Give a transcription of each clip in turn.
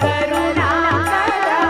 करुणा करा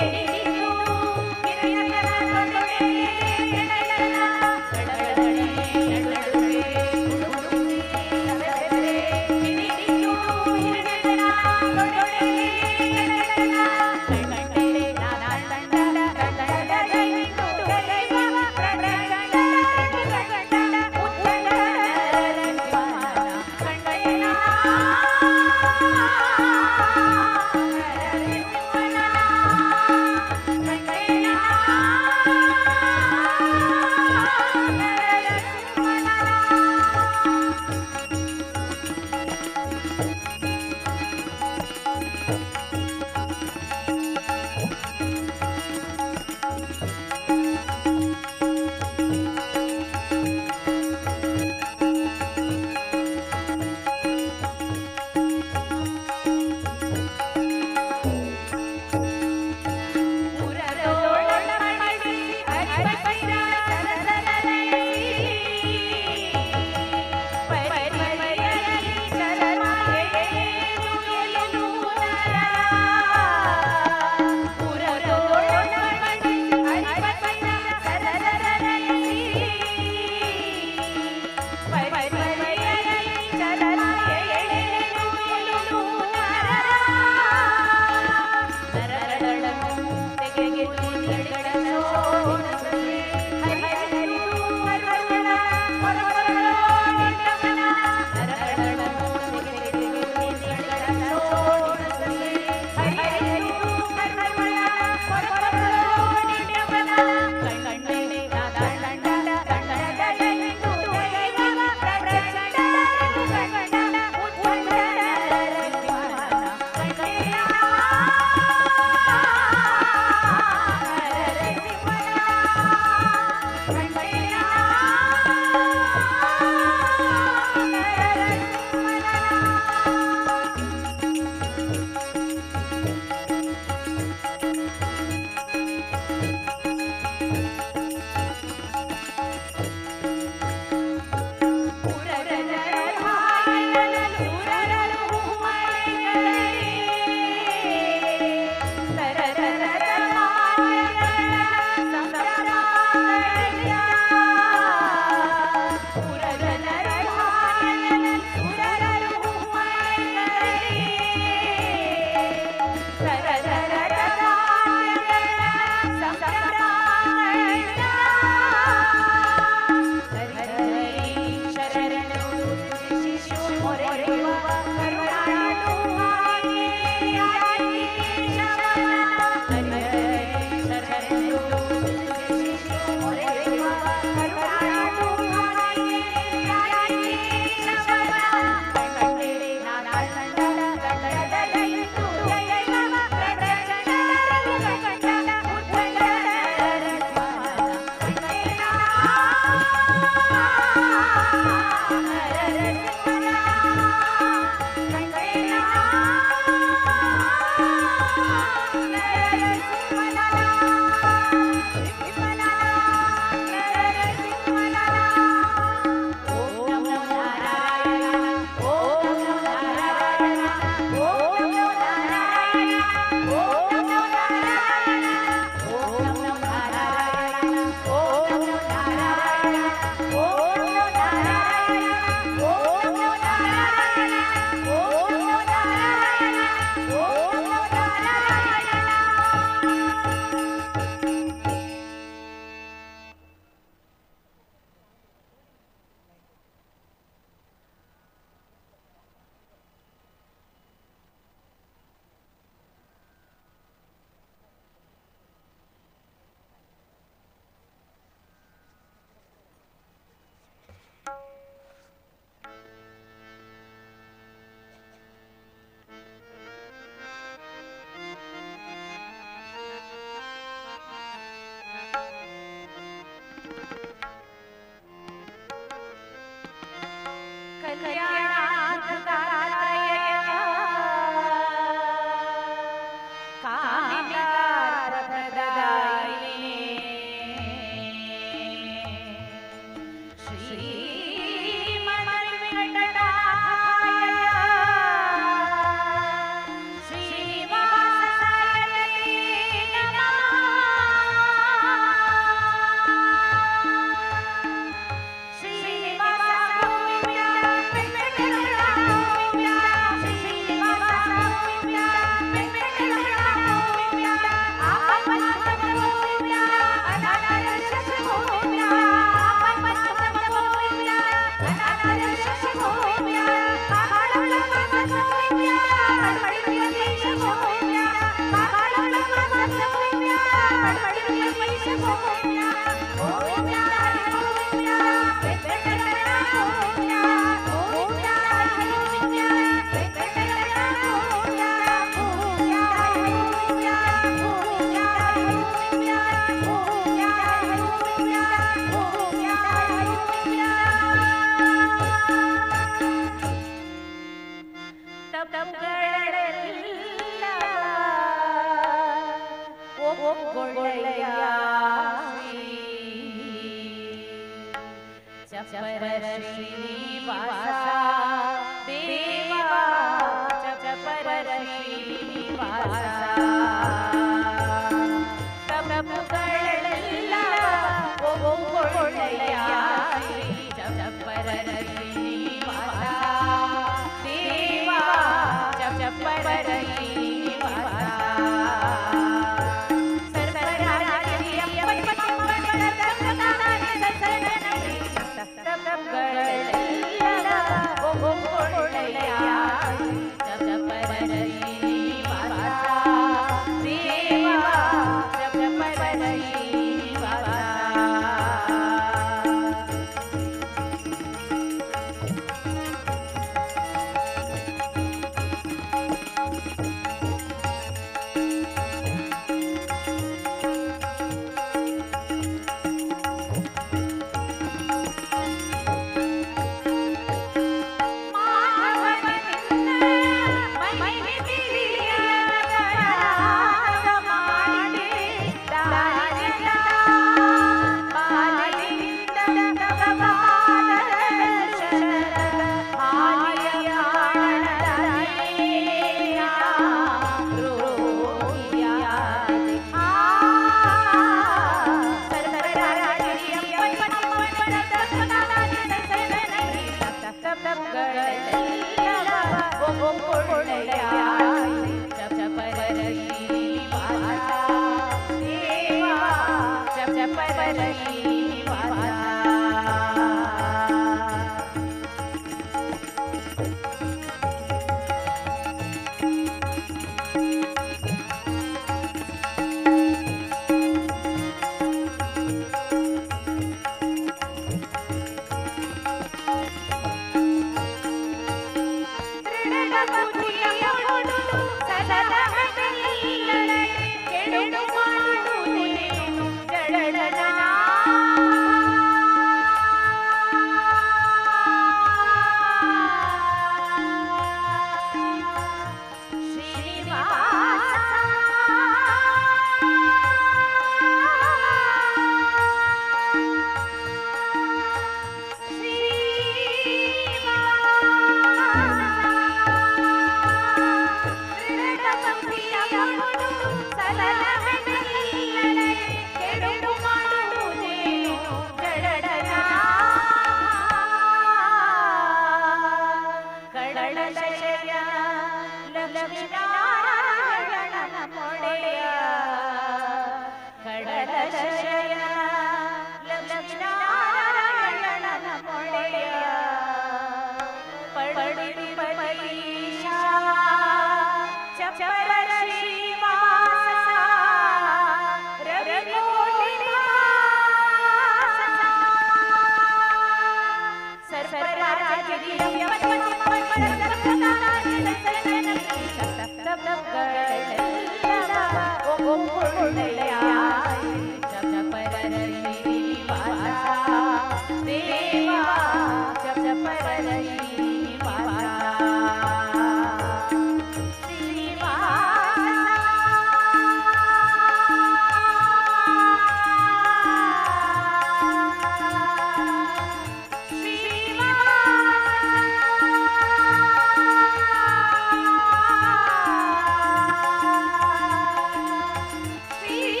Shri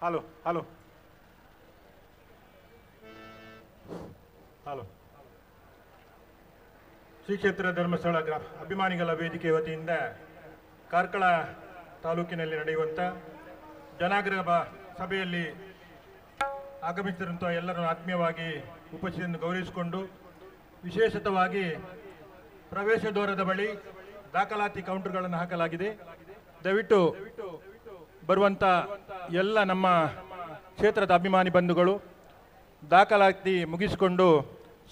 hello hello hello Shri ಕ್ಷೇತ್ರ ಧರ್ಮಸ್ಥಳ ಅಭಿಮಾನಿಗಳ ವೇದಿಕೆ ವತಿಯಿಂದ ಕಾರ್ಕಳ ತಾಲೂಕಿನಲ್ಲಿ ನಡೆಯುವಂಥ ಜನಾಗ್ರಹ ಸಭೆಯಲ್ಲಿ ಆಗಮಿಸಿದಂಥ ಎಲ್ಲರನ್ನು ಆತ್ಮೀಯವಾಗಿ ಉಪಸ್ಥಿತಿಯನ್ನು ಗೌರವಿಸಿಕೊಂಡು ವಿಶೇಷತವಾಗಿ ಪ್ರವೇಶ ದ್ವಾರದ ಬಳಿ ದಾಖಲಾತಿ ಕೌಂಟರ್ಗಳನ್ನು ಹಾಕಲಾಗಿದೆ. ದಯವಿಟ್ಟು ಬರುವಂಥ ಎಲ್ಲ ನಮ್ಮ ಕ್ಷೇತ್ರದ ಅಭಿಮಾನಿ ಬಂಧುಗಳು ದಾಖಲಾತಿ ಮುಗಿಸಿಕೊಂಡು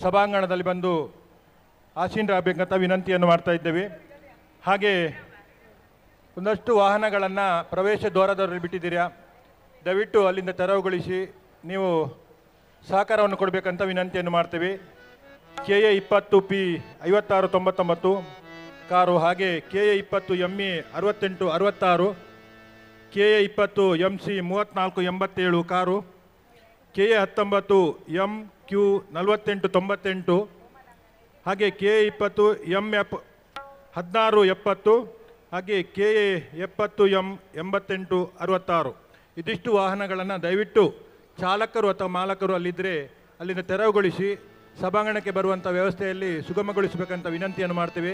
ಸಭಾಂಗಣದಲ್ಲಿ ಬಂದು ಆಸೀನರಾಗಬೇಕಂತ ವಿನಂತಿಯನ್ನು ಮಾಡ್ತಾ ಇದ್ದೇವೆ. ಹಾಗೆ ಒಂದಷ್ಟು ವಾಹನಗಳನ್ನು ಪ್ರವೇಶ ದ್ವಾರದಲ್ಲಿ ಬಿಟ್ಟಿದ್ದೀರಾ, ದಯವಿಟ್ಟು ಅಲ್ಲಿಂದ ತೆರವುಗೊಳಿಸಿ ನೀವು ಸಹಕಾರವನ್ನು ಕೊಡಬೇಕಂತ ವಿನಂತಿಯನ್ನು ಮಾಡ್ತೇವೆ. KA 20P 5699 ಕಾರು, ಹಾಗೆ KA 20 ME 6866, KA 20 MC 3487 car, KA 19 MQ 4898, ಹಾಗೆ KA 20 MF 1670, ಹಾಗೆ KA 70 M 8866. ಇದಿಷ್ಟು ವಾಹನಗಳನ್ನು ದಯವಿಟ್ಟು ಚಾಲಕರು ಅಥವಾ ಮಾಲಕರು ಅಲ್ಲಿದ್ದರೆ ಅಲ್ಲಿಂದ ತೆರವುಗೊಳಿಸಿ ಸಭಾಂಗಣಕ್ಕೆ ಬರುವಂಥ ವ್ಯವಸ್ಥೆಯಲ್ಲಿ ಸುಗಮಗೊಳಿಸಬೇಕಂತ ವಿನಂತಿಯನ್ನು ಮಾಡ್ತೀವಿ.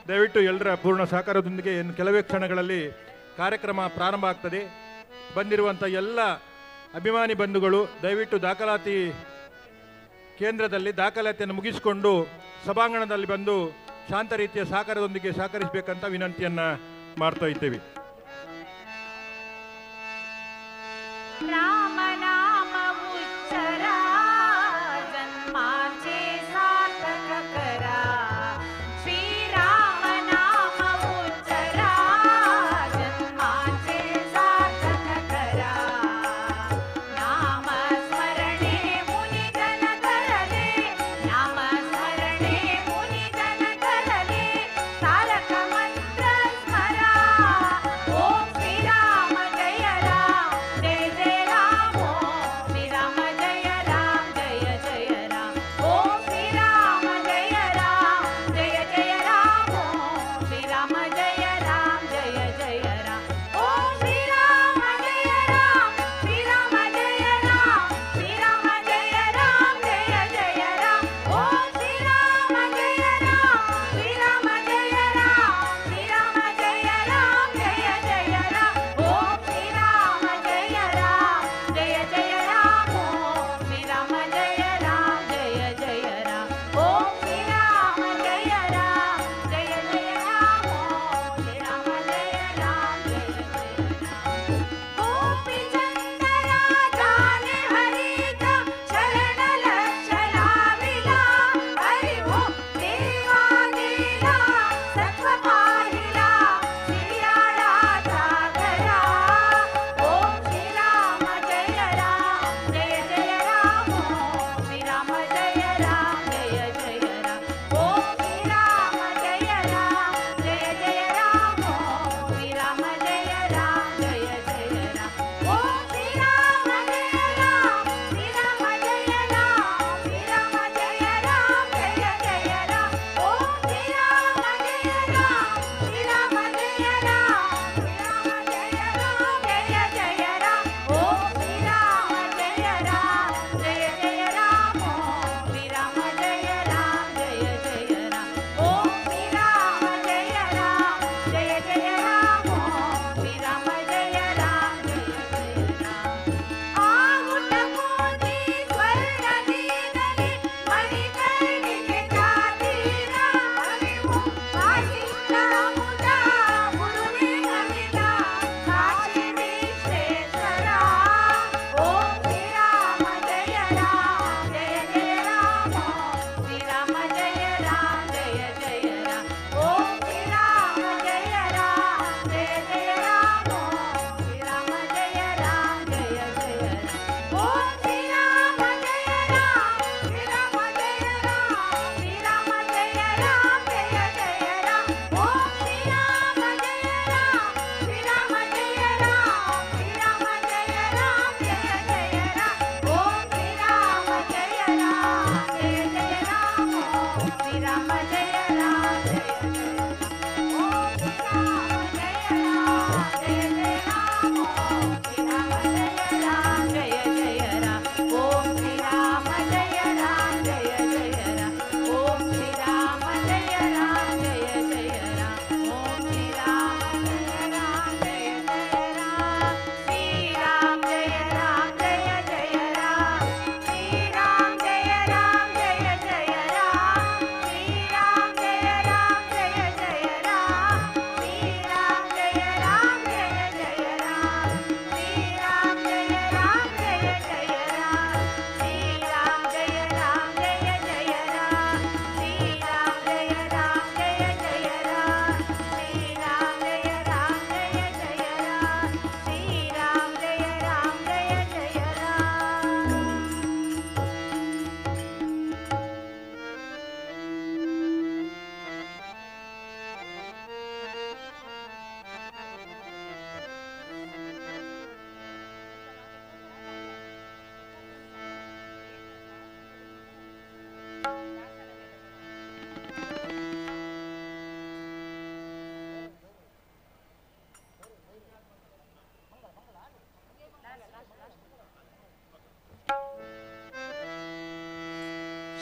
ದಯವಿಟ್ಟು ಎಲ್ಲರ ಪೂರ್ಣ ಸಹಕಾರದೊಂದಿಗೆ ಇನ್ನು ಕೆಲವೇ ಕ್ಷಣಗಳಲ್ಲಿ ಕಾರ್ಯಕ್ರಮ ಪ್ರಾರಂಭ ಆಗ್ತದೆ. ಬಂದಿರುವಂಥ ಎಲ್ಲ ಅಭಿಮಾನಿ ಬಂಧುಗಳು ದಯವಿಟ್ಟು ದಾಖಲಾತಿ ಕೇಂದ್ರದಲ್ಲಿ ದಾಖಲಾತಿಯನ್ನು ಮುಗಿಸಿಕೊಂಡು ಸಭಾಂಗಣದಲ್ಲಿ ಬಂದು ಶಾಂತ ರೀತಿಯ ಸಹಕಾರದೊಂದಿಗೆ ಸಹಕರಿಸಬೇಕಂತ ವಿನಂತಿಯನ್ನು ಮಾಡ್ತಾ ಇದ್ದೇವೆ. जय राम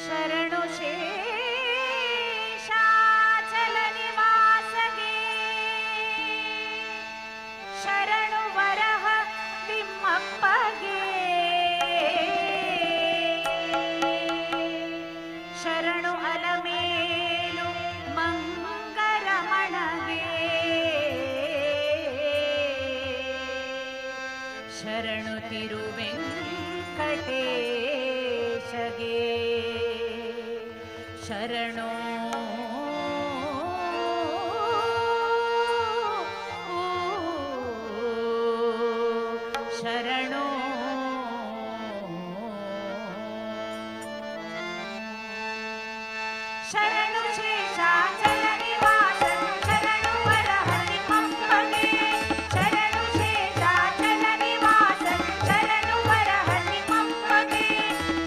ಶರಣು ಶೇಷಾಚಲ ನಿವಾಸಗೆ ಶರಣು ವರಹ ತಿಮ್ಮಪ್ಪಗೆ ಶರಣು ಅಲಮೇಲು ಮಂಗರಮಣಗೆ ಶರಣು ತಿರುವೆಂಕಟೇಶಗೆ ಶರಣು ಶರಣು ಶರಣು ಶೇಷಾಚಲ ನಿವಾಸ ಶರಣು ವರಹ ತಿಮ್ಮಪ್ಪಗೆ ಶರಣು ಶೇಷಾಚಲ ನಿವಾಸ ಶರಣು ವರಹ ತಿಮ್ಮಪ್ಪಗೆ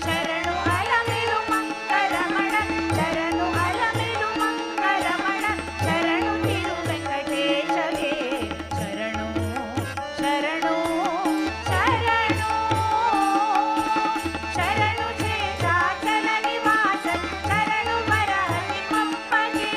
ಶರಣು ಅಲಮೇಲು ಮಂಗರಮಣ ಶರಣು ಅಲಮೇಲು ಮಂಗರಮಣ ಶರಣು ತಿರುವೆಂಕಟೇಶಗೆ ಶರಣು ಶರಣು ಶರಣು ಶರಣು ಶೇಷಾಚಲ ನಿವಾಸ ಶರಣು ವರಹ ತಿಮ್ಮಪ್ಪಗೆ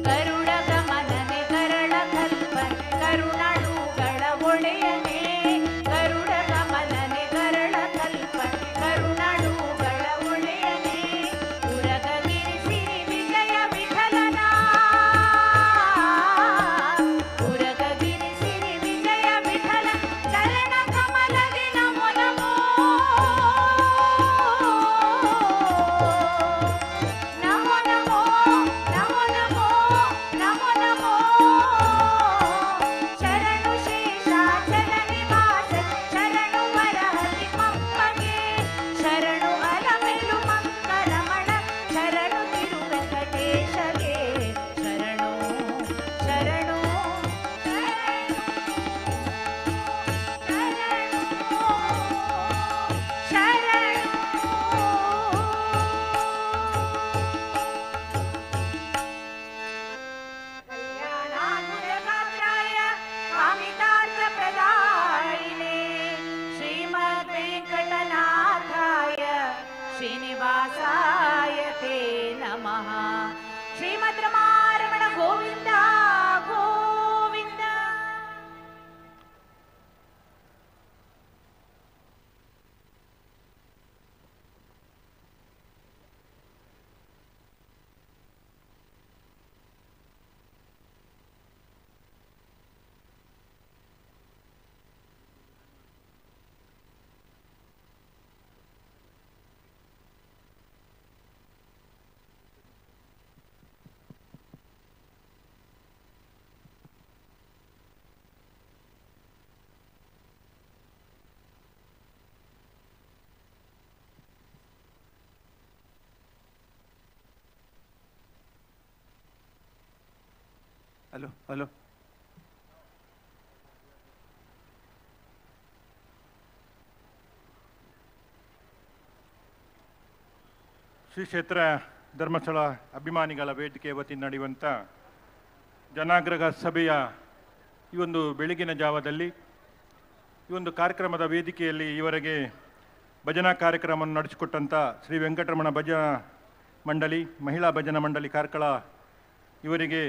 ಗರುಡ ಗಮನನೆ ಗರಳ ಕಲ್ಪನೆ ಕರುಣಾಳುಗಳ ಒಡೆಯನೆ ಗರುಡ ಗಮನನೆ ಗರಳ ಕಲ್ಪನೆ ಕರುಣಾಳುಗಳ ಒಡೆಯನೆ ಉರಗಗಿರಿ ಸಿರಿ ವಿಜಯ ವಿಠಲನ ಉರಗಗಿರಿ ಸಿರಿ ವಿಜಯ ವಿಠಲ ಚರಣ ಕಮಲದಿ ನಮೋ ನಮೋ ನಮೋ ನಮೋ ನಮೋ ನಮೋ ನಮೋ ನಮೋ ಶರಣು ಶೇಷಾಚಲ ನಿವಾಸ ಶರಣು ವರಹ ತಿಮ್ಮಪ್ಪಗೆ ಶರಣು ಅಲಮೇಲು ಮಂಗರಮಣ ಶರಣು ತಿರುವೆಂಕಟೇಶಗೆ ಶರಣು ಶರಣು ಕಲ್ಯಾಣಾದ್ಭುತಗಾತ್ರಾಯ ಕಾಮಿತಾರ್ಥಪ್ರದಾಯಿನೇ ಶ್ರೀಮದ್ವೆಂಕಟನಾಥಾಯ ಶ್ರೀನಿವಾಸಾಯ ತೇ ನಮಃ ಶ್ರೀಮದ್ ರಮಾರಮಣ ಗೋವಿಂದ ಗೋವಿಂದ. ಹಲೋ ಹಲೋ ಶ್ರೀ ಕ್ಷೇತ್ರ ಧರ್ಮಸ್ಥಳ ಅಭಿಮಾನಿಗಳ ವೇದಿಕೆ ವತಿಯಿಂದ ನಡೆಯುವಂಥ ಜನಾಗ್ರಹ ಸಭೆಯ ಈ ಒಂದು ಬೆಳಗಿನ ಜಾವದಲ್ಲಿ ಈ ಒಂದು ಕಾರ್ಯಕ್ರಮದ ವೇದಿಕೆಯಲ್ಲಿ ಈವರೆಗೆ ಭಜನಾ ಕಾರ್ಯಕ್ರಮವನ್ನು ನಡೆಸಿಕೊಟ್ಟಂಥ ಶ್ರೀ ವೆಂಕಟರಮಣ ಭಜನಾ ಮಂಡಳಿ ಮಹಿಳಾ ಭಜನಾ ಮಂಡಳಿ ಕಾರ್ಕಳ ಇವರಿಗೆ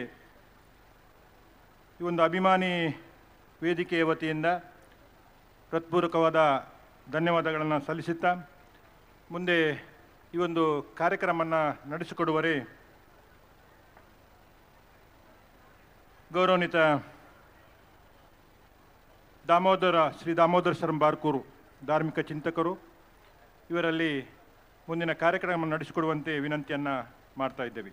ಈ ಒಂದು ಅಭಿಮಾನಿ ವೇದಿಕೆಯ ವತಿಯಿಂದ ಹೃತ್ಪೂರ್ವಕವಾದ ಧನ್ಯವಾದಗಳನ್ನು ಸಲ್ಲಿಸುತ್ತಾ ಮುಂದೆ ಈ ಒಂದು ಕಾರ್ಯಕ್ರಮವನ್ನು ನಡೆಸಿಕೊಡುವರೆ ಗೌರವಾನ್ವಿತ ಶ್ರೀ ದಾಮೋದರ ಶರಂ ಬಾರ್ಕೂರು ಧಾರ್ಮಿಕ ಚಿಂತಕರು ಇವರಲ್ಲಿ ಮುಂದಿನ ಕಾರ್ಯಕ್ರಮ ನಡೆಸಿಕೊಡುವಂತೆ ವಿನಂತಿಯನ್ನು ಮಾಡ್ತಾ ಇದ್ದೇವೆ.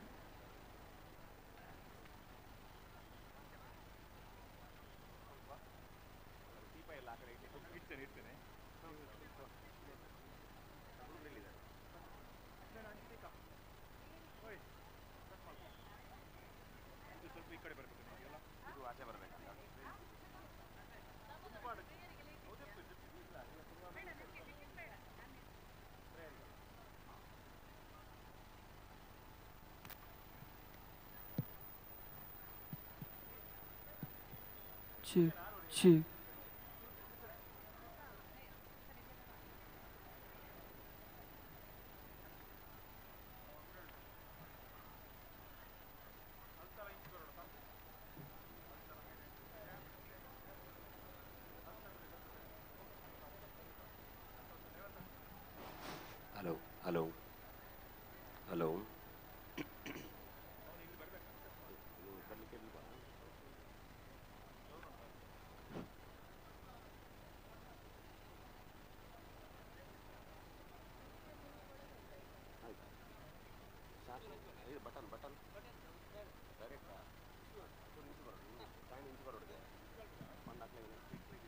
check, check. Hello hello hello button button direct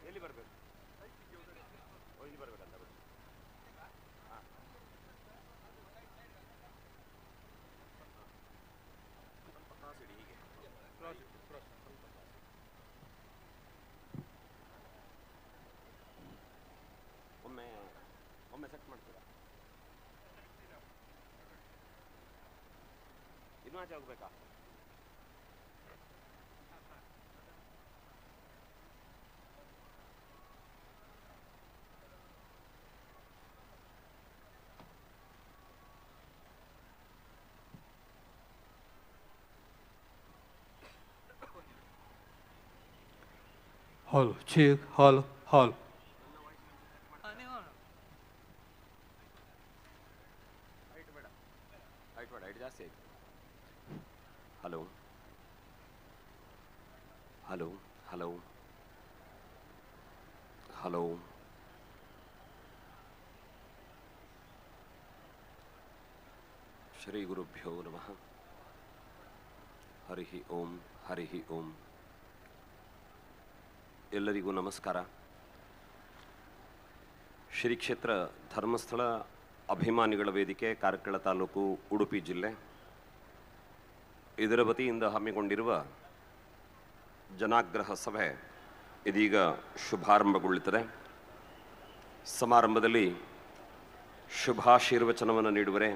ಎಲ್ಲಿ ಬರಬೇಕು ಇಲ್ಲಿ ಬರಬೇಕಂತ ಒಮ್ಮೆ ಒಮ್ಮೆ ಸೆಟ್ ಮಾಡ್ತೀರಾ ಇನ್ನೂ ಆಚೆ ಹೋಗ್ಬೇಕಾ ಹಾಲ್ ಚೇಕ್ ಹಾಲ್ ಹಾಲ್ ಹೈಟ್ ಜಾಸ್ತಿ ಆಯ್ತು hello hello hello hello Shri ಗುರುಭ್ಯೋ ನಮಃ ಹರಿ ಓಂ ಹರಿ ಓಂ ಎಲ್ಲರಿಗೂ ನಮಸ್ಕಾರ. ಶ್ರೀ ಕ್ಷೇತ್ರ ಧರ್ಮಸ್ಥಳ ಅಭಿಮಾನಿಗಳ ವೇದಿಕೆ ಕಾರ್ಕಳ ತಾಲೂಕು ಉಡುಪಿ ಜಿಲ್ಲೆ ಇದರ ವತಿಯಿಂದ ಹಮ್ಮಿಕೊಂಡಿರುವ ಜನಾಗ್ರಹ ಸಭೆ ಇದೀಗ ಶುಭಾರಂಭಗೊಳ್ಳುತ್ತದೆ. ಸಮಾರಂಭದಲ್ಲಿ ಶುಭಾಶೀರ್ವಚನವನ್ನು ನೀಡುವರೆ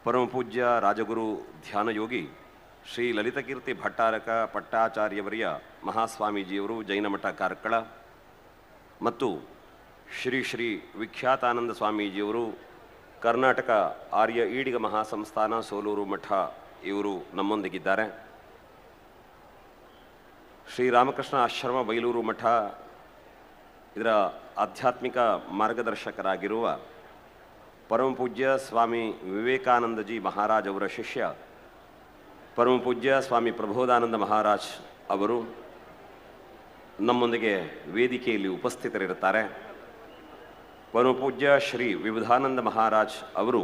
ಪರಮಪೂಜ್ಯ ರಾಜಗುರು ಧ್ಯಾನಯೋಗಿ ಶ್ರೀ ಲಲಿತಕೀರ್ತಿ ಭಟ್ಟಾರಕ ಪಟ್ಟಾಚಾರ್ಯವರಿಯ ಮಹಾಸ್ವಾಮೀಜಿಯವರು ಜೈನಮಠ ಕಾರ್ಕಳ ಮತ್ತು ಶ್ರೀ ಶ್ರೀ ವಿಖ್ಯಾತಾನಂದ ಸ್ವಾಮೀಜಿಯವರು ಕರ್ನಾಟಕ ಆರ್ಯ ಈಡಿಗ ಮಹಾಸಂಸ್ಥಾನ ಸೋಲೂರು ಮಠ ಇವರು ನಮ್ಮೊಂದಿಗಿದ್ದಾರೆ. ಶ್ರೀರಾಮಕೃಷ್ಣ ಆಶ್ರಮ ಬೈಲೂರು ಮಠ ಇದರ ಆಧ್ಯಾತ್ಮಿಕ ಮಾರ್ಗದರ್ಶಕರಾಗಿರುವ ಪರಮಪೂಜ್ಯ ಸ್ವಾಮಿ ವಿವೇಕಾನಂದಜಿ ಮಹಾರಾಜ್ ಅವರ ಶಿಷ್ಯ ಪರಮಪೂಜ್ಯ ಸ್ವಾಮಿ ಪ್ರಬೋಧಾನಂದ ಮಹಾರಾಜ್ ಅವರು ನಮ್ಮೊಂದಿಗೆ ವೇದಿಕೆಯಲ್ಲಿ ಉಪಸ್ಥಿತರಿರುತ್ತಾರೆ. ಪರಮಪೂಜ್ಯ ಶ್ರೀ ವಿಬುಧಾನಂದ ಮಹಾರಾಜ್ ಅವರು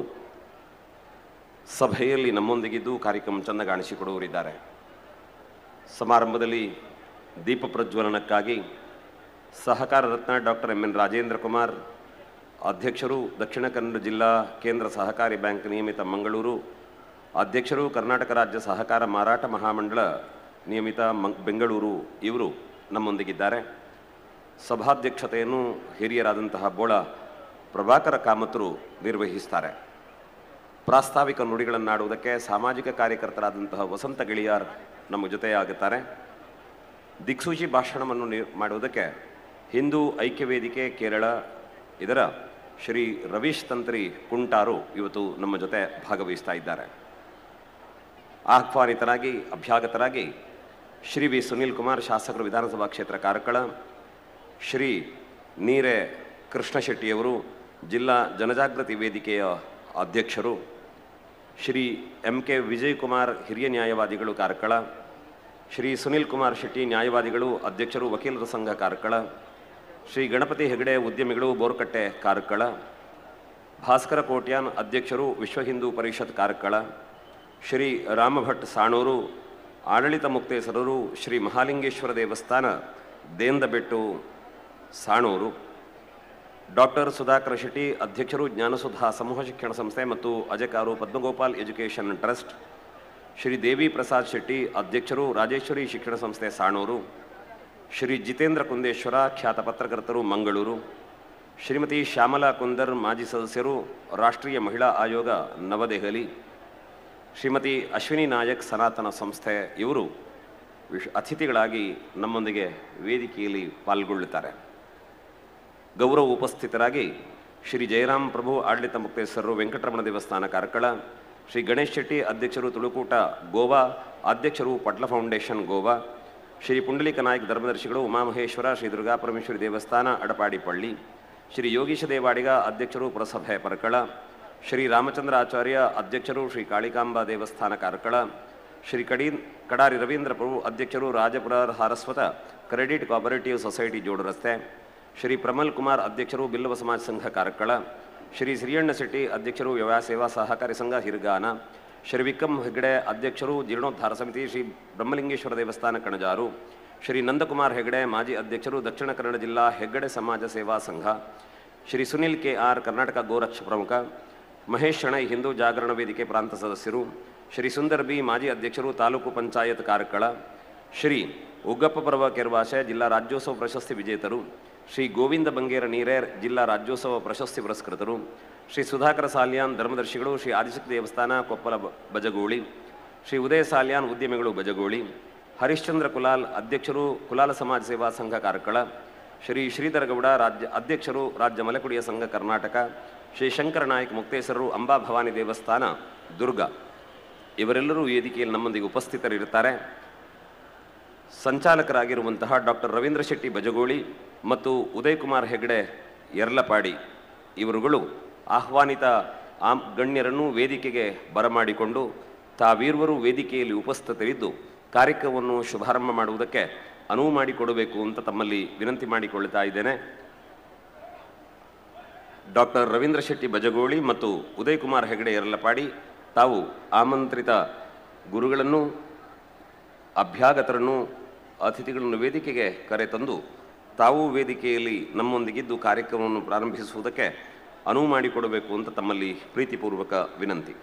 ಸಭೆಯಲ್ಲಿ ನಮ್ಮೊಂದಿಗಿದ್ದು ಕಾರ್ಯಕ್ರಮ ಚೆಂದ ಕಾಣಿಸಿಕೊಡುವರಿದ್ದಾರೆ. ಸಮಾರಂಭದಲ್ಲಿ ದೀಪ ಪ್ರಜ್ವಲನಕ್ಕಾಗಿ ಸಹಕಾರ ರತ್ನ doctor M N Rajendra Kumar ಅಧ್ಯಕ್ಷರು, ದಕ್ಷಿಣ ಕನ್ನಡ ಜಿಲ್ಲಾ ಕೇಂದ್ರ ಸಹಕಾರಿ ಬ್ಯಾಂಕ್ ನಿಯಮಿತ ಮಂಗಳೂರು, ಅಧ್ಯಕ್ಷರು ಕರ್ನಾಟಕ ರಾಜ್ಯ ಸಹಕಾರ ಮಾರಾಟ ಮಹಾಮಂಡಳ ನಿಯಮಿತ ಬೆಂಗಳೂರು ಇವರು ನಮ್ಮೊಂದಿಗಿದ್ದಾರೆ. ಸಭಾಧ್ಯಕ್ಷತೆಯನ್ನು ಹಿರಿಯರಾದಂತಹ ಬೋಳ ಪ್ರಭಾಕರ ಕಾಮತ್ರು ನಿರ್ವಹಿಸ್ತಾರೆ. ಪ್ರಾಸ್ತಾವಿಕ ನುಡಿಗಳನ್ನಾಡುವುದಕ್ಕೆ ಸಾಮಾಜಿಕ ಕಾರ್ಯಕರ್ತರಾದಂತಹ ವಸಂತ ಗಿಳಿಯಾರ್ ನಮ್ಮ ಜೊತೆಯಾಗುತ್ತಾರೆ. ದಿಕ್ಸೂಚಿ ಭಾಷಣವನ್ನು ಮಾಡುವುದಕ್ಕೆ ಹಿಂದೂ ಐಕ್ಯವೇದಿಕೆ ಕೇರಳ ಇದರ ಶ್ರೀ ರವೀಶ್ ತಂತ್ರಿ ಕುಂಟಾರು ಇವತ್ತು ನಮ್ಮ ಜೊತೆ ಭಾಗವಹಿಸ್ತಾ ಇದ್ದಾರೆ. ಆಹ್ವಾನಿತರಾಗಿ ಅಭ್ಯಾಗತರಾಗಿ ಶ್ರೀ ವಿ ಸುನೀಲ್ ಕುಮಾರ್ ಶಾಸಕರು ವಿಧಾನಸಭಾ ಕ್ಷೇತ್ರ ಕಾರ್ಕಳ, ಶ್ರೀ ನೀರೆ ಕೃಷ್ಣಶೆಟ್ಟಿಯವರು ಜಿಲ್ಲಾ ಜನಜಾಗೃತಿ ವೇದಿಕೆಯ ಅಧ್ಯಕ್ಷರು, ಶ್ರೀ ಎಂ ಕೆ ವಿಜಯ್ ಕುಮಾರ್ ಹಿರಿಯ ನ್ಯಾಯವಾದಿಗಳು ಕಾರ್ಕಳ, ಶ್ರೀ ಸುನೀಲ್ ಕುಮಾರ್ ಶೆಟ್ಟಿ ನ್ಯಾಯವಾದಿಗಳು ಅಧ್ಯಕ್ಷರು ವಕೀಲರ ಸಂಘ ಕಾರ್ಕಳ, ಶ್ರೀ ಗಣಪತಿ ಹೆಗಡೆ ಉದ್ಯಮಿಗಳು ಬೋರ್ಕಟ್ಟೆ ಕಾರ್ಕಳ, ಭಾಸ್ಕರ ಕೋಟ್ಯಾನ್ ಅಧ್ಯಕ್ಷರು ವಿಶ್ವ ಹಿಂದೂ ಪರಿಷತ್ ಕಾರ್ಕಳ, ಶ್ರೀ ರಾಮಭಟ್ ಸಾಣೂರು ಆಡಳಿತ ಮುಕ್ತೇಸರರು, ಶ್ರೀ ಮಹಾಲಿಂಗೇಶ್ವರ ದೇವಸ್ಥಾನ ದೇಂದಬೆಟ್ಟು ಸಾಣೂರು, ಡಾಕ್ಟರ್ ಸುಧಾಕರ್ ಶೆಟ್ಟಿ ಅಧ್ಯಕ್ಷರು ಜ್ಞಾನಸುಧಾ ಸಮೂಹ ಶಿಕ್ಷಣ ಸಂಸ್ಥೆ ಮತ್ತು ಅಜಕಾರು ಪದ್ಮಗೋಪಾಲ್ ಎಜುಕೇಷನ್ ಟ್ರಸ್ಟ್, ಶ್ರೀ ದೇವಿ ಪ್ರಸಾದ್ ಶೆಟ್ಟಿ ಅಧ್ಯಕ್ಷರು ರಾಜೇಶ್ವರಿ ಶಿಕ್ಷಣ ಸಂಸ್ಥೆ ಸಾಣೂರು, ಶ್ರೀ ಜಿತೇಂದ್ರ ಕುಂದೇಶ್ವರ ಖ್ಯಾತ ಪತ್ರಕರ್ತರು ಮಂಗಳೂರು, ಶ್ರೀಮತಿ ಶ್ಯಾಮಲಾ ಕುಂದರ್ ಮಾಜಿ ಸದಸ್ಯರು ರಾಷ್ಟ್ರೀಯ ಮಹಿಳಾ ಆಯೋಗ ನವದೆಹಲಿ, ಶ್ರೀಮತಿ ಅಶ್ವಿನಿ ನಾಯಕ್ ಸನಾತನ ಸಂಸ್ಥೆ ಇವರು ಅತಿಥಿಗಳಾಗಿ ನಮ್ಮೊಂದಿಗೆ ವೇದಿಕೆಯಲ್ಲಿ ಪಾಲ್ಗೊಳ್ಳುತ್ತಾರೆ. ಗೌರವ ಉಪಸ್ಥಿತರಾಗಿ ಶ್ರೀ ಜಯರಾಮ್ ಪ್ರಭು ಆಡಳಿತ ಮುಕ್ತೇಶ್ವರರು ವೆಂಕಟರಮಣ ದೇವಸ್ಥಾನ ಕಾರ್ಕಳ, ಶ್ರೀ ಗಣೇಶ್ ಶೆಟ್ಟಿ ಅಧ್ಯಕ್ಷರು ತುಳುಕೂಟ ಗೋವಾ, ಅಧ್ಯಕ್ಷರು ಪಟ್ಲ ಫೌಂಡೇಶನ್ ಗೋವಾ, ಶ್ರೀ ಪುಂಡಲಿಕ ನಾಯಕ್ ಧರ್ಮದರ್ಶಿಗಳು ಉಮಾಮಹೇಶ್ವರ ಶ್ರೀ ದುರ್ಗಾಪರಮೇಶ್ವರಿ ದೇವಸ್ಥಾನ ಅಡಪಾಡಿ ಪಳ್ಳಿ, ಶ್ರೀ ಯೋಗೀಶ ದೇವಾಡಿಗ ಅಧ್ಯಕ್ಷರು ಪುರಸಭೆ ಪರಕಳ, ಶ್ರೀ ರಾಮಚಂದ್ರ ಆಚಾರ್ಯ ಅಧ್ಯಕ್ಷರು ಶ್ರೀ ಕಾಳಿಕಾಂಬಾ ದೇವಸ್ಥಾನ ಕಾರ್ಕಳ, ಶ್ರೀ ಕಡಾರಿ ರವೀಂದ್ರ ಪ್ರಭು ಅಧ್ಯಕ್ಷರು ರಾಜಪುರ ಹಾರಸ್ವತ ಕ್ರೆಡಿಟ್ ಕೋಆಪರೇಟಿವ್ ಸೊಸೈಟಿ ಜೋಡು ರಸ್ತೆ, ಶ್ರೀ ಪ್ರಮಲ್ ಕುಮಾರ್ ಅಧ್ಯಕ್ಷರು ಬಿಲ್ಲವ ಸಮಾಜ ಸಂಘ ಕಾರ್ಕಳ, ಶ್ರೀ ಶ್ರೀಯಣ್ಣ ಶೆಟ್ಟಿ ಅಧ್ಯಕ್ಷರು ವ್ಯವಸಾಯ ಸೇವಾ ಸಹಕಾರಿ ಸಂಘ ಹಿರ್ಗಾನ, ಶ್ರೀ ವಿಕ್ರಮ್ ಹೆಗ್ಡೆ ಅಧ್ಯಕ್ಷರು ಜೀರ್ಣೋದ್ಧಾರ ಸಮಿತಿ ಶ್ರೀ ಬ್ರಹ್ಮಲಿಂಗೇಶ್ವರ ದೇವಸ್ಥಾನ ಕಣಜಾರು, ಶ್ರೀ ನಂದಕುಮಾರ್ ಹೆಗ್ಡೆ ಮಾಜಿ ಅಧ್ಯಕ್ಷರು ದಕ್ಷಿಣ ಕನ್ನಡ ಜಿಲ್ಲಾ ಹೆಗ್ಗಡೆ ಸಮಾಜ ಸೇವಾ ಸಂಘ, ಶ್ರೀ ಸುನಿಲ್ KR ಕರ್ನಾಟಕ ಗೋರಕ್ಷ ಪ್ರಮುಖ, ಮಹೇಶ್ ಶೆಣೈ ಹಿಂದೂ ಜಾಗರಣ ವೇದಿಕೆ ಪ್ರಾಂತ ಸದಸ್ಯರು, ಶ್ರೀ ಸುಂದರ್ ಬಿ ಮಾಜಿ ಅಧ್ಯಕ್ಷರು ತಾಲೂಕು ಪಂಚಾಯತ್ ಕಾರ್ಕಳ, ಶ್ರೀ ಉಗ್ಗಪ್ಪ ಪರ್ವ ಕೆರ್ವಾಶೆ ಜಿಲ್ಲಾ ರಾಜ್ಯೋತ್ಸವ ಪ್ರಶಸ್ತಿ ವಿಜೇತರು, ಶ್ರೀ ಗೋವಿಂದ ಬಂಗೇರ ನೀರೇರ್ ಜಿಲ್ಲಾ ರಾಜ್ಯೋತ್ಸವ ಪ್ರಶಸ್ತಿ ಪುರಸ್ಕೃತರು, ಶ್ರೀ ಸುಧಾಕರ ಸಾಲ್ಯಾನ್ ಧರ್ಮದರ್ಶಿಗಳು ಶ್ರೀ ಆದಿಶಕ್ತಿ ದೇವಸ್ಥಾನ ಕೊಪ್ಪಲ ಬಜಗೋಳಿ, ಶ್ರೀ ಉದಯ ಸಾಲ್ಯಾನ್ ಉದ್ಯಮಿಗಳು ಬಜಗೋಳಿ, ಹರಿಶ್ಚಂದ್ರ ಕುಲಾಲ್ ಅಧ್ಯಕ್ಷರು ಕುಲಾಲ ಸಮಾಜ ಸೇವಾ ಸಂಘ ಕಾರ್ಕಳ, ಶ್ರೀ ಶ್ರೀಧರ ಗೌಡ ಅಧ್ಯಕ್ಷರು ರಾಜ್ಯ ಮಲೆಕುಡಿಯ ಸಂಘ ಕರ್ನಾಟಕ, ಶ್ರೀ ಶಂಕರ ನಾಯಕ್ ಮುಕ್ತೇಶ್ವರರು ಅಂಬಾ ಭವಾನಿ ದೇವಸ್ಥಾನ ದುರ್ಗ ಇವರೆಲ್ಲರೂ ವೇದಿಕೆಯಲ್ಲಿ ನಮ್ಮೊಂದಿಗೆ ಉಪಸ್ಥಿತರಿರುತ್ತಾರೆ. ಸಂಚಾಲಕರಾಗಿರುವಂತಹ ಡಾಕ್ಟರ್ ರವೀಂದ್ರ ಶೆಟ್ಟಿ ಬಜಗೋಳಿ ಮತ್ತು ಉದಯ್ ಕುಮಾರ್ ಹೆಗ್ಡೆ ಯರ್ಲಪಾಡಿ ಇವರುಗಳು ಆಹ್ವಾನಿತ ಗಣ್ಯರನ್ನು ವೇದಿಕೆಗೆ ಬರಮಾಡಿಕೊಂಡು ತಾವೀರ್ವರು ವೇದಿಕೆಯಲ್ಲಿ ಉಪಸ್ಥಿತರಿದ್ದು ಕಾರ್ಯಕ್ರಮವನ್ನು ಶುಭಾರಂಭ ಮಾಡುವುದಕ್ಕೆ ಅನುವು ಮಾಡಿಕೊಡಬೇಕು ಅಂತ ತಮ್ಮಲ್ಲಿ ವಿನಂತಿ ಮಾಡಿಕೊಳ್ಳುತ್ತಾ ಇದ್ದೇನೆ. ಡಾಕ್ಟರ್ ರವೀಂದ್ರ ಶೆಟ್ಟಿ ಬಜಗೋಳಿ ಮತ್ತು ಉದಯ್ ಕುಮಾರ್ ಹೆಗ್ಡೆ ಯರ್ಲಪಾಡಿ ತಾವು ಆಮಂತ್ರಿತ ಗುರುಗಳನ್ನು, ಅಭ್ಯಾಗತರನ್ನು, ಅತಿಥಿಗಳನ್ನು ವೇದಿಕೆಗೆ ಕರೆತಂದು ತಾವು ವೇದಿಕೆಯಲ್ಲಿ ನಮ್ಮೊಂದಿಗಿದ್ದು ಕಾರ್ಯಕ್ರಮವನ್ನು ಪ್ರಾರಂಭಿಸುವುದಕ್ಕೆ ಅನುವು ಮಾಡಿಕೊಡಬೇಕು ಅಂತ ತಮ್ಮಲ್ಲಿ ಪ್ರೀತಿಪೂರ್ವಕ ವಿನಂತಿ.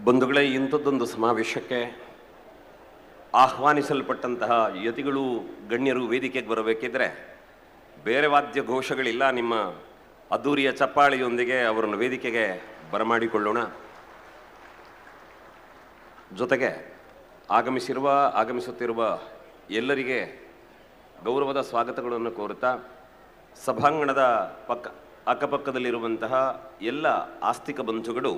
ಬಂಧುಗಳೇ, ಇಂಥದ್ದೊಂದು ಸಮಾವೇಶಕ್ಕೆ ಆಹ್ವಾನಿಸಲ್ಪಟ್ಟಂತಹ ಯತಿಗಳು ಗಣ್ಯರು ವೇದಿಕೆಗೆ ಬರಬೇಕಿದ್ರೆ ಬೇರೆ ವಾದ್ಯ ಘೋಷಗಳಿಲ್ಲ, ನಿಮ್ಮ ಅದ್ದೂರಿಯ ಚಪ್ಪಾಳಿಯೊಂದಿಗೆ ಅವರನ್ನು ವೇದಿಕೆಗೆ ಬರಮಾಡಿಕೊಳ್ಳೋಣ. ಜೊತೆಗೆ ಆಗಮಿಸುತ್ತಿರುವ ಎಲ್ಲರಿಗೆ ಗೌರವದ ಸ್ವಾಗತಗಳನ್ನು ಕೋರುತ್ತಾ ಸಭಾಂಗಣದ ಅಕ್ಕಪಕ್ಕದಲ್ಲಿರುವಂತಹ ಎಲ್ಲ ಆಸ್ತಿಕ ಬಂಧುಗಳು